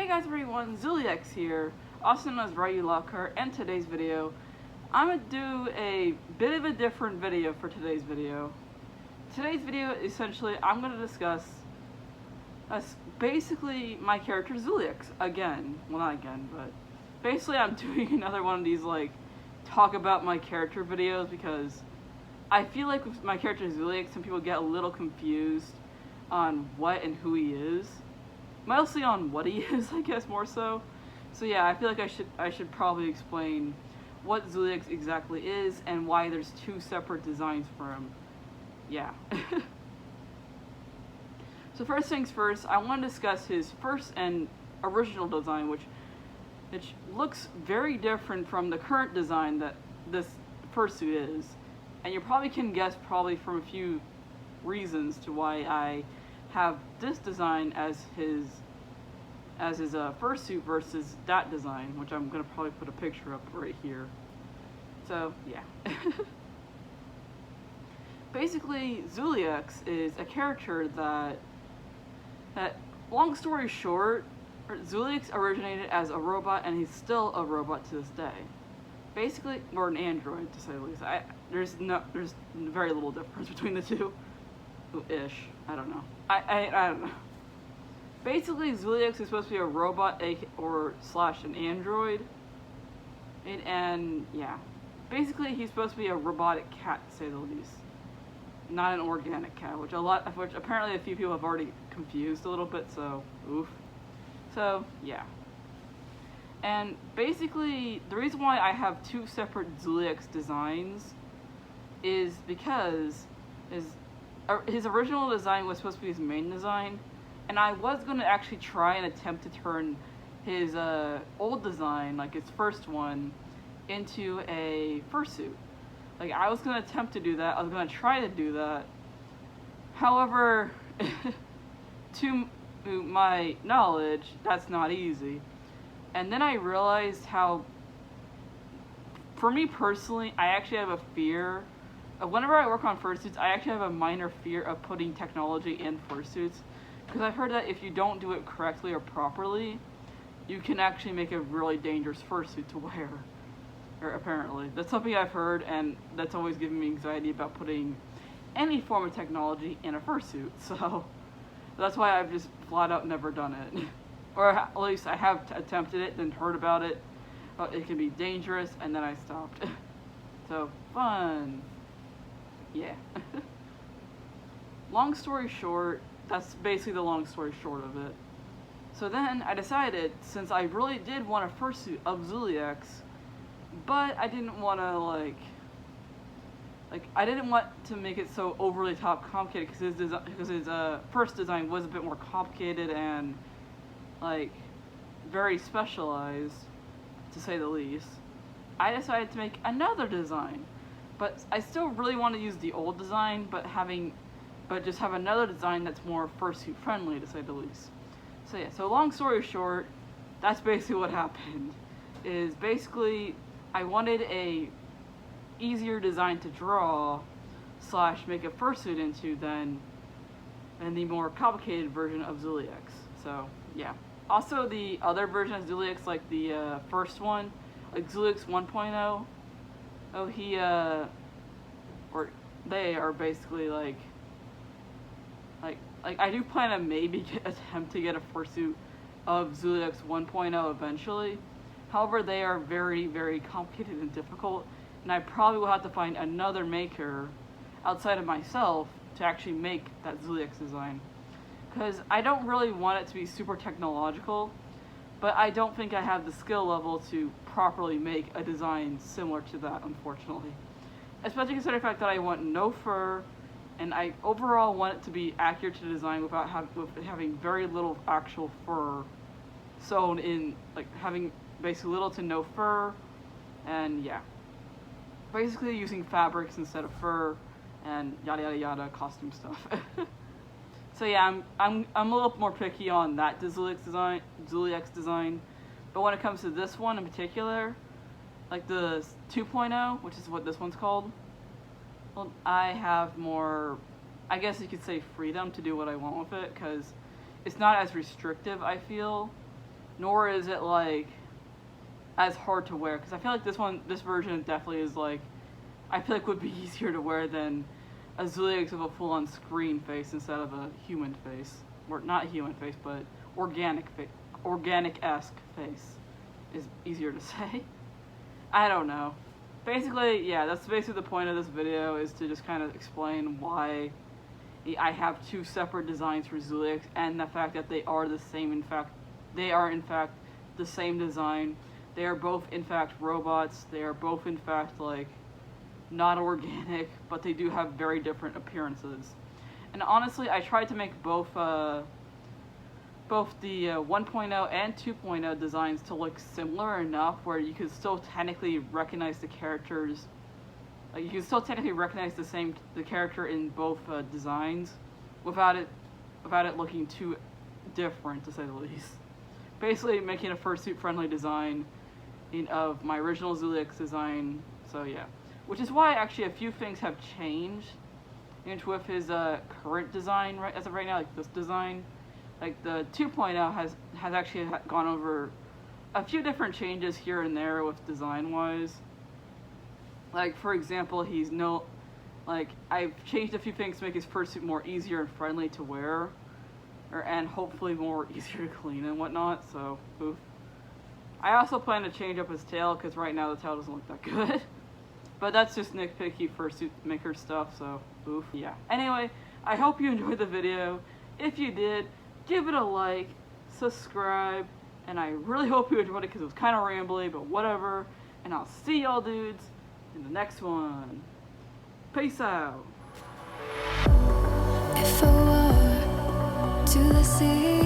Hey guys everyone, Zulyux here, also known as Ryuu Rambles, and today's video, I'm going to do a bit of a different video for today's video. Today's video, essentially, I'm going to discuss basically my character Zulyux again. Well, not again, but basically I'm doing another one of these, like, talk about my character videos, because I feel like with my character Zulyux, some people get a little confused on what and who he is. Mostly on what he is, I guess, more so. So yeah, I feel like I should probably explain what Zulyux exactly is and why there's two separate designs for him. Yeah. So first things first, I want to discuss his first and original design, which looks very different from the current design that this fursuit is. And you probably can guess from a few reasons to why I have this design as his fursuit versus that design, which I'm gonna probably put a picture up right here. So yeah. Basically, Zulyux is a character that long story short, Zulyux originated as a robot, and he's still a robot to this day. Basically, or an android to say the least. There's very little difference between the two. Ish. I don't know. I don't know. Basically, Zulyux is supposed to be a robot slash an android. And yeah. Basically, he's supposed to be a robotic cat, to say the least. Not an organic cat, which apparently a few people have already confused a little bit, so oof. So, yeah. And basically, the reason why I have two separate Zulyux designs is because his original design was supposed to be his main design, and I was going to actually try and attempt to turn his old design, like his first one, into a fursuit. Like, I was going to attempt to do that, I was going to try to do that. However, to my knowledge, that's not easy. And then I realized how, for me personally, I actually have a fear. Whenever I work on fursuits, I actually have a minor fear of putting technology in fursuits, because I've heard that if you don't do it correctly or properly, you can actually make a really dangerous fursuit to wear. Or apparently. That's something I've heard, and that's always given me anxiety about putting any form of technology in a fursuit, so that's why I've just flat out never done it. Or at least I have attempted it, then heard about it, but it can be dangerous, and then I stopped. So, fun. Yeah. Long story short, that's basically the long story short of it. So then I decided, since I really did want a fursuit of Zulyux, but I didn't want to I didn't want to make it so overly complicated, because his first design was a bit more complicated and like very specialized, to say the least. I decided to make another design. But I still really want to use the old design, but just have another design that's more fursuit friendly, to say the least. So yeah, so long story short, that's basically what happened. Is basically, I wanted a easier design to draw slash make a fursuit into than the more complicated version of Zulyux. So yeah. Also, the other version of Zulyux, like the first one, like Zulyux 1.0. Oh, or they are basically like I do plan to maybe attempt to get a fursuit of Zulyux 1.0 eventually. However, they are very, very complicated and difficult, and I probably will have to find another maker outside of myself to actually make that Zulyux design. Because I don't really want it to be super technological, but I don't think I have the skill level to properly make a design similar to that, unfortunately. Especially considering the fact that I want no fur, and I overall want it to be accurate to the design without having very little actual fur sewn in, like having basically little to no fur, and yeah. Basically using fabrics instead of fur, and yada yada yada costume stuff. So yeah, I'm a little more picky on that Zulyux design, but when it comes to this one in particular, like the 2.0, which is what this one's called, well, I have more, I guess you could say, freedom to do what I want with it, because it's not as restrictive, I feel, nor is it like as hard to wear, because I feel like this version definitely is like, I feel like would be easier to wear than a Zulyux with a full-on screen face instead of a human face, or not human face, but organic-esque face is easier to say. I don't know. Basically, yeah, that's basically the point of this video, is to just kind of explain why I have two separate designs for Zulyux, and the fact that they are the same. In fact, they are in fact the same design. They are both in fact robots. They are both in fact like not organic, but they do have very different appearances. And honestly, I tried to make both the 1.0 and 2.0 designs to look similar enough where you could still technically recognize the characters. Like, you can still technically recognize the character in both designs without it looking too different, to say the least. Basically, making a fursuit friendly design of my original Zulyux design. So yeah, which is why actually a few things have changed with his current design as of right now, like this design. Like the 2.0 has actually gone over a few different changes here and there with design wise. Like, for example, I've changed a few things to make his fursuit more easier and friendly to wear, and hopefully more easier to clean and whatnot, so, oof. I also plan to change up his tail, because right now the tail doesn't look that good. But that's just nitpicky fursuit maker stuff, so, oof. Yeah. Anyway, I hope you enjoyed the video. If you did, give it a like, subscribe, and I really hope you enjoyed it, because it was kind of rambly, but whatever. And I'll see y'all dudes in the next one. Peace out. If I were to the sea